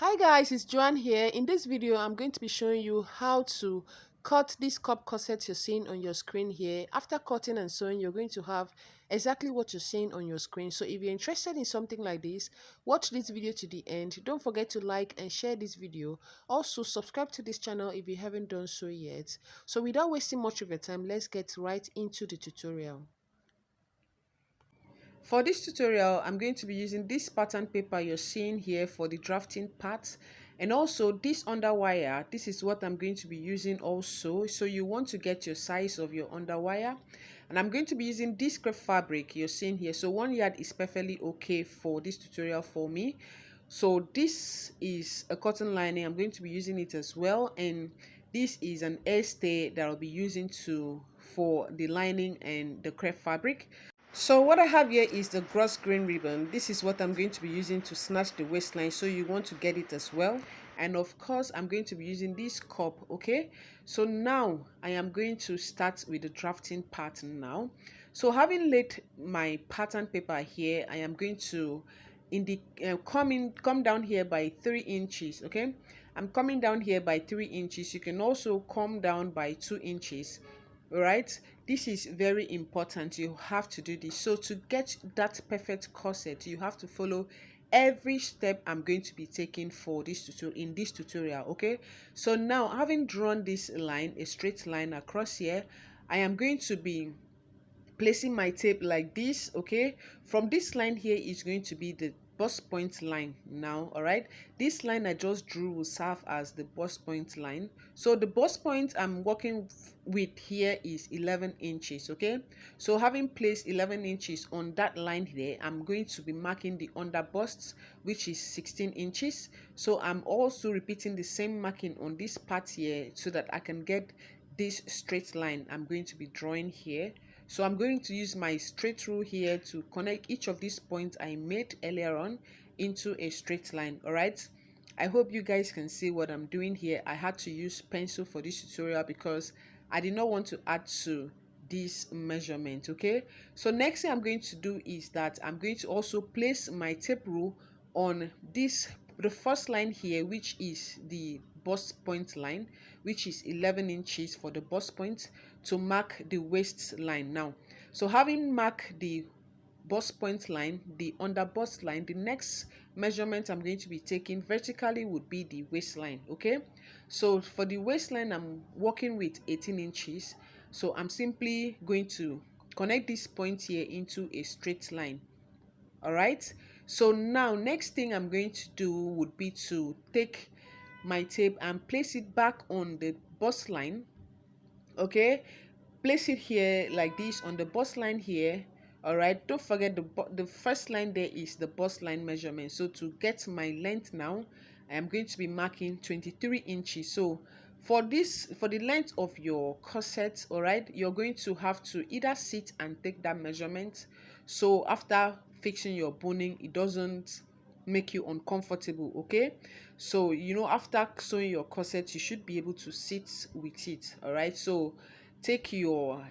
Hi guys, it's Joanne here. In this video, I'm going to be showing you how to cut this cup corset you're seeing on your screen here. After cutting and sewing, you're going to have exactly what you're seeing on your screen. So if you're interested in something like this, watch this video to the end. Don't forget to like and share this video. Also, subscribe to this channel if you haven't done so yet. So without wasting much of your time, let's get right into the tutorial. For this tutorial, I'm going to be using this pattern paper you're seeing here for the drafting part, and also this underwire. This is what I'm going to be using also. So you want to get your size of your underwire, and I'm going to be using this crepe fabric you're seeing here. So 1 yard is perfectly okay for this tutorial for me. So this is a cotton lining. I'm going to be using it as well, and this is an air stay that I'll be using for the lining and the crepe fabric. So what I have here is the gross grain ribbon. This is what I'm going to be using to snatch the waistline, so you want to get it as well. And of course, I'm going to be using this cup. Okay, so now I am going to start with the drafting pattern now. So having laid my pattern paper here, I am going to come down here by 3 inches. Okay, I'm coming down here by 3 inches. You can also come down by 2 inches. All right, this is very important. You have to do this. So to get that perfect corset, you have to follow every step I'm going to be taking for this tutorial in this tutorial. Okay, so now having drawn this line, a straight line across here, I am going to be placing my tape like this. Okay, from this line here is going to be the bust point line now. All right, this line I just drew will serve as the bust point line. So the bust point I'm working with here is 11 inches. Okay, so having placed 11 inches on that line there, I'm going to be marking the under bust, which is 16 inches. So I'm also repeating the same marking on this part here so that I can get this straight line I'm going to be drawing here. So I'm going to use my straight rule here to connect each of these points I made earlier on into a straight line. All right, I hope you guys can see what I'm doing here. I had to use pencil for this tutorial because I did not want to add to this measurement. Okay, so next thing I'm going to do is that I'm going to also place my tape rule on the first line here, which is the bust point line, which is 11 inches for the bust point, to mark the waistline now. So having marked the bust point line, the under bust line, the next measurement I'm going to be taking vertically would be the waistline. Okay, so for the waistline I'm working with 18 inches. So I'm simply going to connect this point here into a straight line. All right, so now next thing I'm going to do would be to take my tape and place it back on the bust line. Okay, place it here like this on the bust line here. All right, don't forget the first line there is the bust line measurement. So to get my length now, I am going to be marking 23 inches. So for the length of your corset, all right, you're going to have to either sit and take that measurement, so after fixing your boning it doesn't make you uncomfortable. Okay, so after sewing your corset you should be able to sit with it. All right, so take your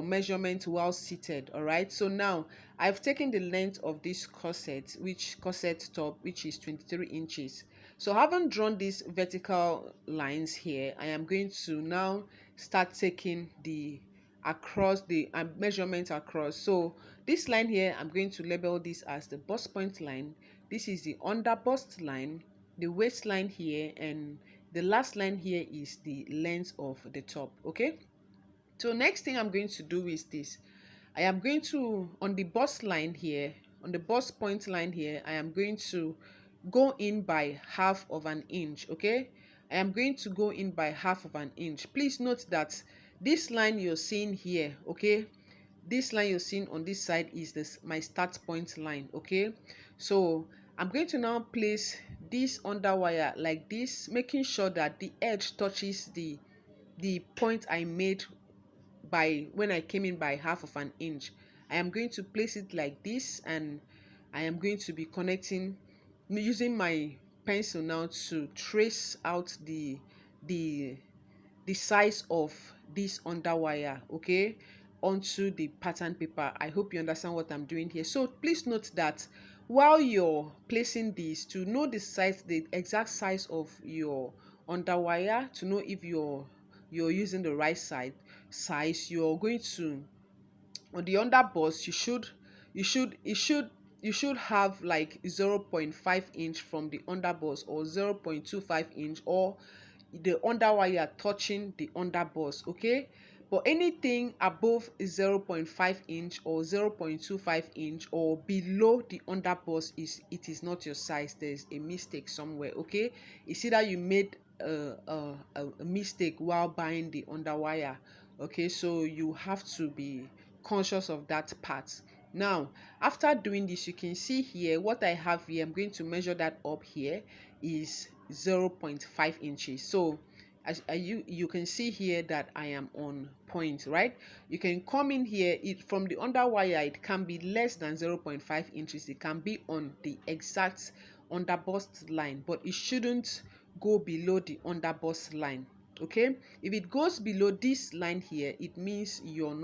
measurement while seated. All right, so now I've taken the length of this corset top, which is 23 inches. So having drawn these vertical lines here, I am going to now start taking the measurement across. So this line here, I'm going to label this as the bust point line. This is the under bust line, the waistline here, and the last line here is the length of the top. Okay, so next thing I'm going to do is this. I am going to, on the bust line here, on the bust point line here, I am going to go in by half of an inch. Okay, I am going to go in by half of an inch. Please note that this line you're seeing here, okay, this line you're seeing on this side is my start point line. Okay, so I'm going to now place this underwire like this, making sure that the edge touches the point I made by when I came in by half of an inch. I am going to place it like this, and I am going to be connecting using my pencil now to trace out the size of this underwire, okay, onto the pattern paper. I hope you understand what I'm doing here. So please note that while you're placing this, to know the exact size of your underwire, to know if you're using the right size, you're going to, on the underboss, you should you should you should have like 0.5 inch from the underboss, or 0.25 inch, or the underwire touching the underboss, okay? But anything above 0.5 inch or 0.25 inch or below the underboss, it is not your size. There's a mistake somewhere, okay? It's either you made a mistake while buying the underwire, okay? So you have to be conscious of that part. Now, after doing this, you can see here what I have here. I'm going to measure that up here is 0.5 inches. So as you can see here that I am on point, right? You can come in here, it from the underwire, it can be less than 0.5 inches. It can be on the exact underburst line, but it shouldn't go below the underburst line, okay? If it goes below this line here, it means you're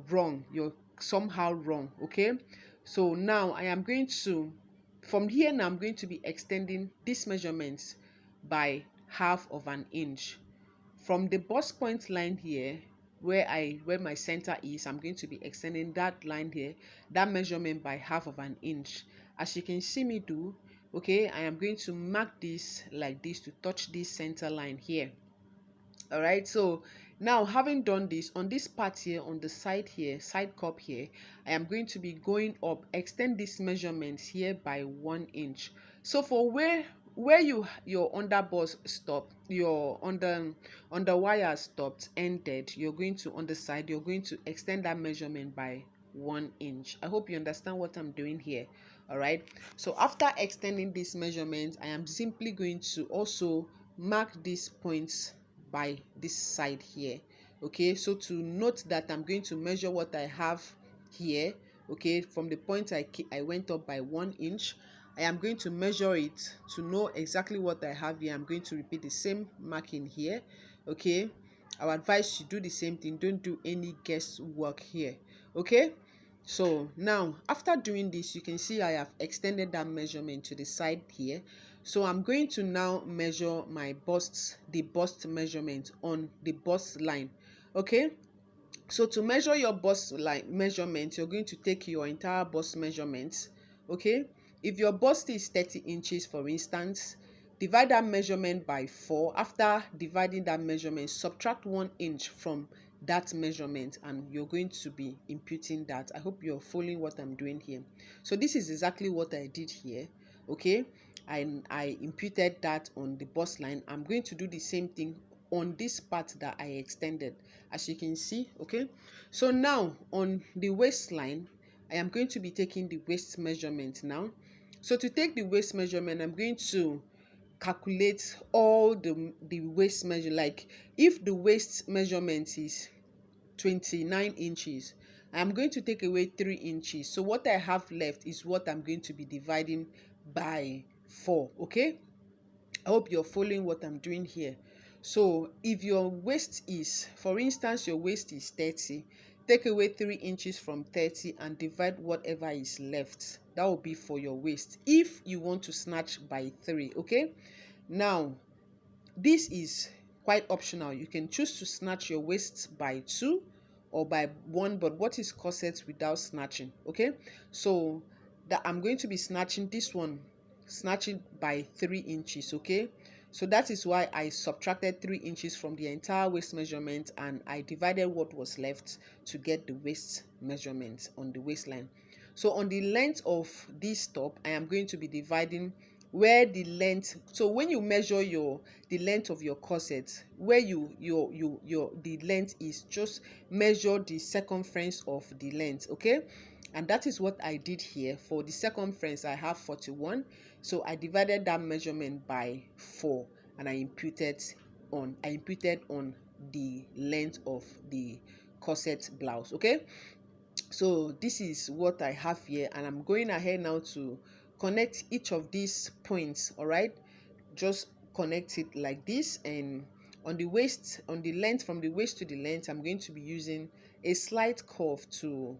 wrong, you're somehow wrong, okay? So now I am going to, from here now, I'm going to be extending this measurements by 1/2 inch from the bust point line here, where my center is. I'm going to be extending that line here, that measurement, by 1/2 inch, as you can see me do. Okay, I am going to mark this like this to touch this center line here. All right, so now having done this, on this part here, on the side here, side cup here, I am going to be going up, extend this measurements here by 1 inch. So for where your underboss stopped, your under wire stopped, ended, you're going to, on the side, you're going to extend that measurement by 1 inch. I hope you understand what I'm doing here. All right, so after extending this measurement, I am simply going to also mark these points by this side here. Okay, so to note that I'm going to measure what I have here. Okay, from the point I went up by 1 inch, I am going to measure it to know exactly what I have here. I'm going to repeat the same marking here. Okay, I would advise you do the same thing. Don't do any guesswork here. Okay, so now after doing this, you can see I have extended that measurement to the side here. So I'm going to now measure my the bust measurement on the bust line. Okay, so to measure your bust line measurement, you're going to take your entire bust measurements. Okay, if your bust is 30 inches, for instance, divide that measurement by 4. After dividing that measurement, subtract 1 inch from that measurement, and you're going to be imputing that. I hope you're following what I'm doing here. So this is exactly what I did here. Okay, I imputed that on the bust line. I'm going to do the same thing on this part that I extended, as you can see. Okay, so now on the waistline, I am going to be taking the waist measurement now. So to take the waist measurement, I'm going to calculate all the waist measure. Like if the waist measurement is 29 inches, I'm going to take away 3 inches. So what I have left is what I'm going to be dividing by 4. Okay, I hope you're following what I'm doing here. So if your waist is, for instance, your waist is 30, take away 3 inches from 30 and divide whatever is left. That will be for your waist if you want to snatch by 3. Okay, now this is quite optional. You can choose to snatch your waist by 2 or by 1, but what is corset without snatching? Okay, so that I'm going to be snatching this one, snatching by 3 inches. Okay, so that is why I subtracted 3 inches from the entire waist measurement, and I divided what was left to get the waist measurement on the waistline. So on the length of this top, I am going to be dividing where the length. So when you measure the length of your corset, where the length is, just measure the circumference of the length. Okay, and that is what I did here. For the circumference, I have 41, so I divided that measurement by 4, and I imputed on the length of the corset blouse. Okay, so this is what I have here, and I'm going ahead now to connect each of these points. All right, just connect it like this. And on the waist, on the length, from the waist to the length, I'm going to be using a slight curve to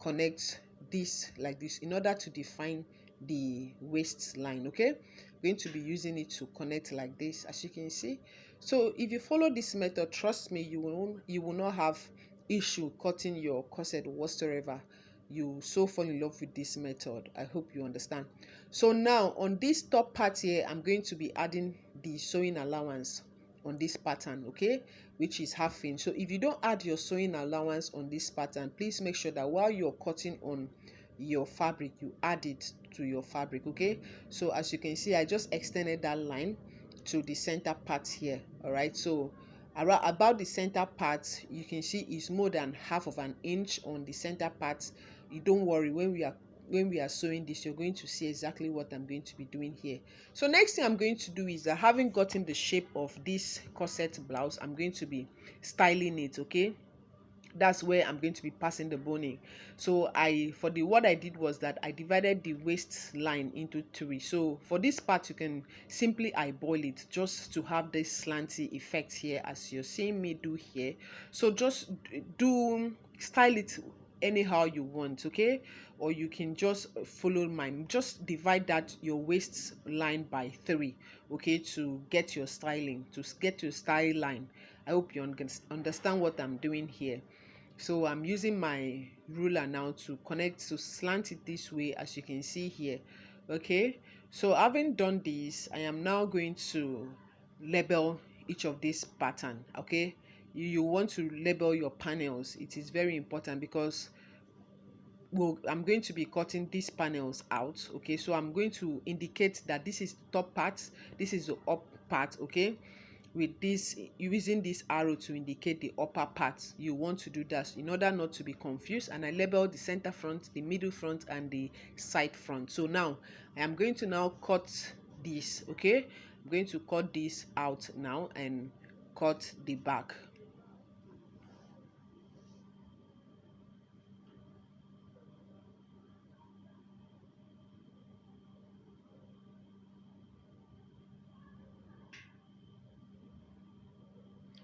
connect this like this in order to define the waistline. Okay, I'm going to be using it to connect like this, as you can see. So if you follow this method, trust me, you will not have issue cutting your corset whatsoever you so fall in love with this method. I hope you understand. So now on this top part here, I'm going to be adding the sewing allowance on this pattern, okay, which is half inch. So if you don't add your sewing allowance on this pattern, please make sure that while you're cutting on your fabric, you add it to your fabric. Okay, so as you can see, I just extended that line to the center part here. All right, so around about the center part, you can see is more than half of an inch on the center part. You don't worry, when we are sewing this, you're going to see exactly what I'm going to be doing here. So next thing I'm going to do is that, having gotten the shape of this corset blouse, I'm going to be styling it. Okay, that's where I'm going to be passing the boning. So what I did was that I divided the waistline into three. So for this part, you can simply eyeball it just to have this slanty effect here, as you're seeing me do here. So just do style it anyhow you want, okay, or you can just follow mine. Just divide that your waistline by 3, okay, to get your styling, to get your style line. I hope you understand what I'm doing here. So I'm using my ruler now to connect, to slant it this way, as you can see here. Okay, so having done this, I am now going to label each of this pattern. Okay, you want to label your panels. It is very important because I'm going to be cutting these panels out. Okay, so I'm going to indicate that this is the top part, this is the up part. Okay, with this, using this arrow to indicate the upper part. You want to do that in order not to be confused. And I label the center front, the middle front, and the side front. So now I am going to now cut this. Okay, I'm going to cut this out now and cut the back.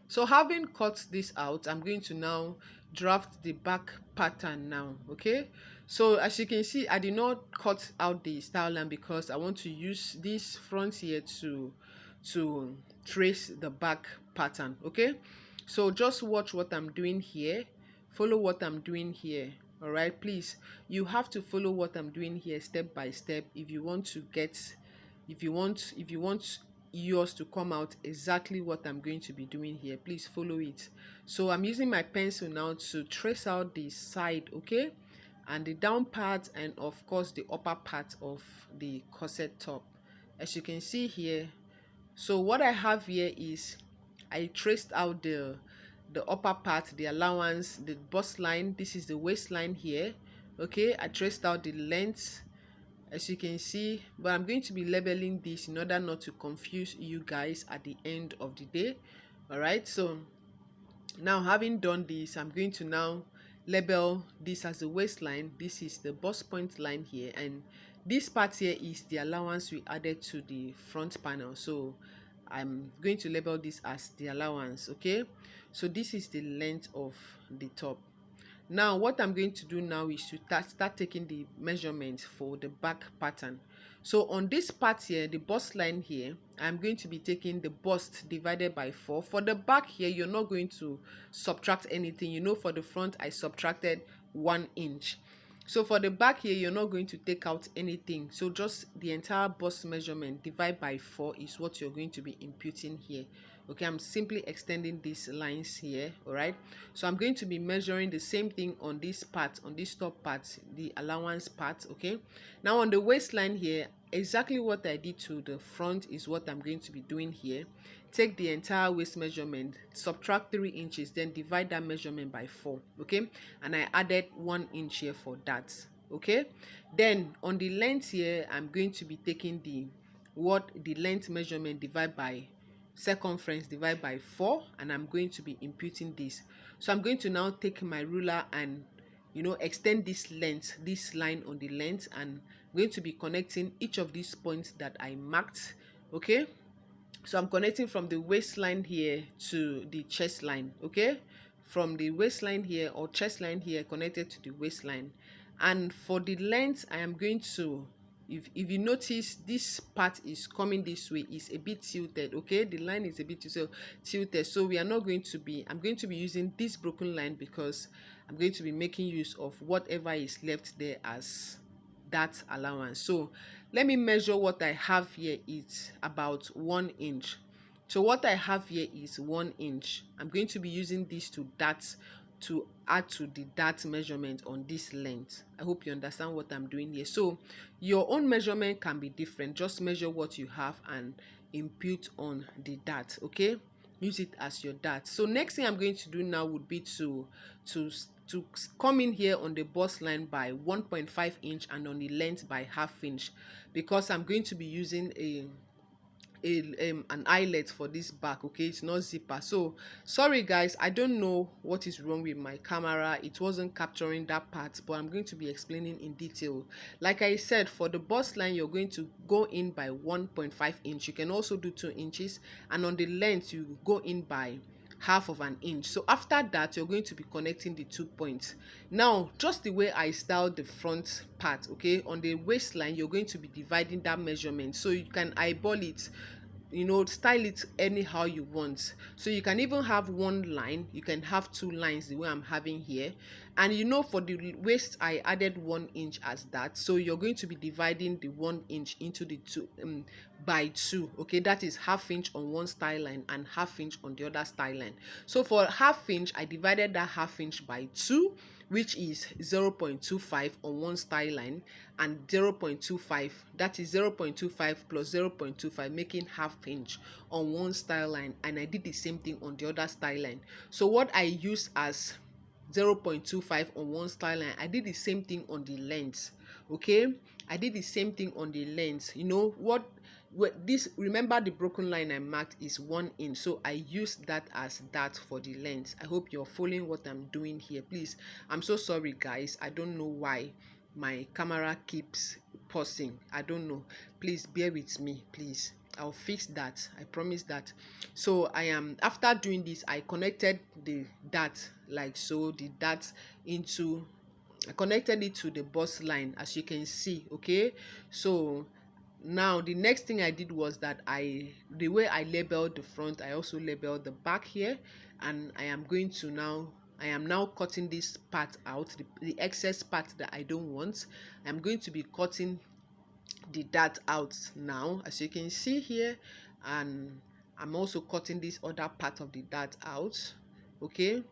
So having cut this out, I'm going to now draft the back pattern now. Okay, so as you can see, I did not cut out the style line because I want to use this front here to trace the back pattern. Okay, so just watch what I'm doing here, follow what I'm doing here. All right, please, you have to follow what I'm doing here step by step if you want to get, if you want yours to come out exactly what I'm going to be doing here. Please follow it. So I'm using my pencil now to trace out the side, okay, and the down part, and of course the upper part of the corset top, as you can see here. So what I have here is I traced out the upper part, the allowance, the bust line. This is the waistline here. Okay, I traced out the length, as you can see, but I'm going to be labeling this in order not to confuse you guys at the end of the day. All right, so now having done this, I'm going to now label this as the waistline. This is the bust point line here, and this part here is the allowance we added to the front panel. So I'm going to label this as the allowance. Okay, so this is the length of the top. Now what I'm going to do now is to start taking the measurement for the back pattern. So on this part here, the bust line here, I'm going to be taking the bust divided by 4. For the back here, you're not going to subtract anything. You know, for the front, I subtracted 1 inch. So for the back here, you're not going to take out anything. So just the entire bust measurement divided by 4 is what you're going to be imputing here. Okay, I'm simply extending these lines here. All right, so I'm going to be measuring the same thing on this part, on this top part, the allowance part. Okay, now on the waistline here, exactly what I did to the front is what I'm going to be doing here. Take the entire waist measurement, subtract 3 inches, then divide that measurement by 4. Okay, and I added 1 inch here for that. Okay, then on the length here, I'm going to be taking the length measurement divided by circumference divided by 4, and I'm going to be imputing this. So I'm going to now take my ruler and extend this length, this line on the length, and I'm going to be connecting each of these points that I marked. Okay, so I'm connecting from the waistline here to the chest line. Okay, from the waistline here or chest line here connected to the waistline, And for the length, I am going to, if you notice, this part is coming this way, is a bit tilted. Okay, the line is a bit tilted, so we are not going to be, I'm going to be using this broken line because I'm going to be making use of whatever is left there as that allowance. So let me measure what I have here. It's about 1 inch. So what I have here is 1 inch. I'm going to be using this to add to the dart measurement on this length. I hope you understand what I'm doing here. So your own measurement can be different. Just measure what you have and impute on the dart. Okay, use it as your dart. So next thing I'm going to do now would be to to come in here on the bust line by 1.5 inch and on the length by half inch, because I'm going to be using an eyelet for this back. Okay, it's not zipper. So sorry guys, I don't know what is wrong with my camera. It wasn't capturing that part, but I'm going to be explaining in detail. Like I said, for the bust line, you're going to go in by 1.5 inch. You can also do 2 inches, and on the length you go in by half of an inch. So after that, you're going to be connecting the 2 points. Now, just the way I styled the front part, okay, on the waistline, you're going to be dividing that measurement, so you can eyeball it, you know, style it anyhow you want. So you can even have one line, you can have 2 lines the way I'm having here. And you know, for the waist I added 1 inch as that, so you're going to be dividing the 1 inch into the 2 by 2. Okay, that is half inch on one style line and half inch on the other style line. So for half inch, I divided that half inch by 2, which is 0.25 on one style line, and 0.25, that is 0.25 plus 0.25, making half inch on one style line. And I did the same thing on the other style line. So what I use as 0.25 on one style line, I did the same thing on the length. Okay, I did the same thing on the length. You know what this, remember the broken line I marked is 1 inch, so I used that as that for the length. I hope you're following what I'm doing here. Please, I'm so sorry guys, I don't know why my camera keeps pausing. I don't know. Please bear with me, please. I'll fix that, I promise that. So I am, after doing this, I connected the dart like so, the dart into, I connected it to the bust line, as you can see. Okay, so now the next thing I did was that the way I labeled the front, I also labeled the back here. And I am going to now, I am now cutting this part out, the excess part that I don't want. I'm going to be cutting the dart out now, as you can see here. And I'm also cutting this other part of the dart out. Okay,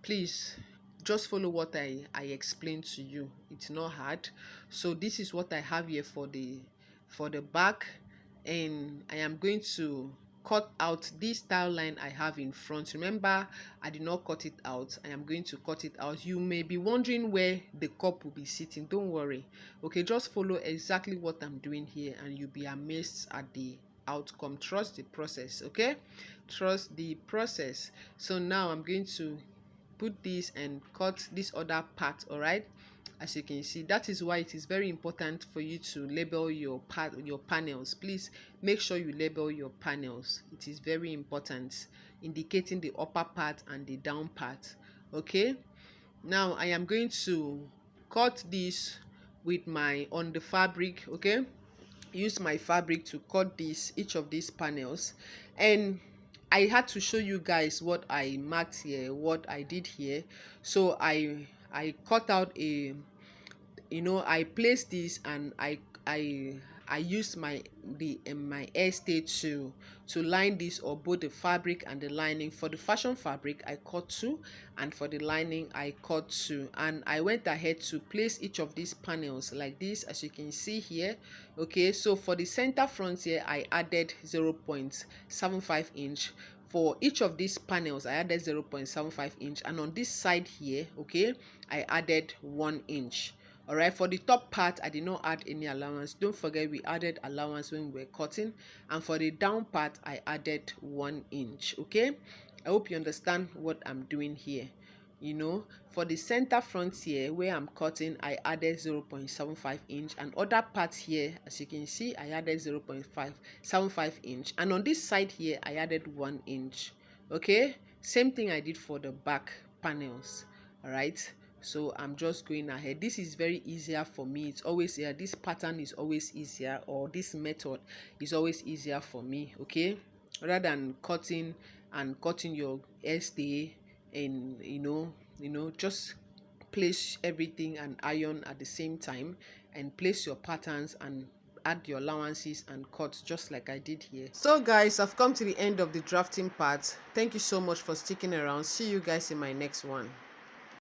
please just follow what I explained to you. It's not hard. So this is what I have here for the back, and I am going to cut out this style line I have in front. Remember, I did not cut it out. I am going to cut it out. You may be wondering where the cup will be sitting. Don't worry. Okay, just follow exactly what I'm doing here and you'll be amazed at the outcome. Trust the process. Okay, trust the process. So now I'm going to put this and cut this other part. All right, as you can see, that is why it is very important for you to label your panels. Please make sure you label your panels. It is very important, indicating the upper part and the down part. Okay, now I am going to cut this with my on the fabric. Okay, use my fabric to cut each of these panels. And I had to show you guys what I marked here, what I did here. So I cut out a, you know, I placed this and I used my hair stay to line this, or both the fabric and the lining. For the fashion fabric I cut 2, and for the lining I cut 2, and I went ahead to place each of these panels like this, as you can see here. Okay, so for the center front here I added 0.75 inch. For each of these panels I added 0.75 inch, and on this side here, okay, I added 1 inch. All right, for the top part I did not add any allowance. Don't forget we added allowance when we were cutting. And for the down part I added 1 inch. Okay, I hope you understand what I'm doing here. You know, for the center front here where I'm cutting, I added 0.75 inch, and other parts here, as you can see, I added 0.75 inch, and on this side here I added 1 inch. Okay, same thing I did for the back panels. All right, So I'm just going ahead. This is very easier for me. It's always this pattern is always easier, or this method is always easier for me, okay, rather than cutting your stay, and just place everything and iron at the same time, and place your patterns and add your allowances and cut just like I did here. So guys, I've come to the end of the drafting part. Thank you so much for sticking around. See you guys in my next one.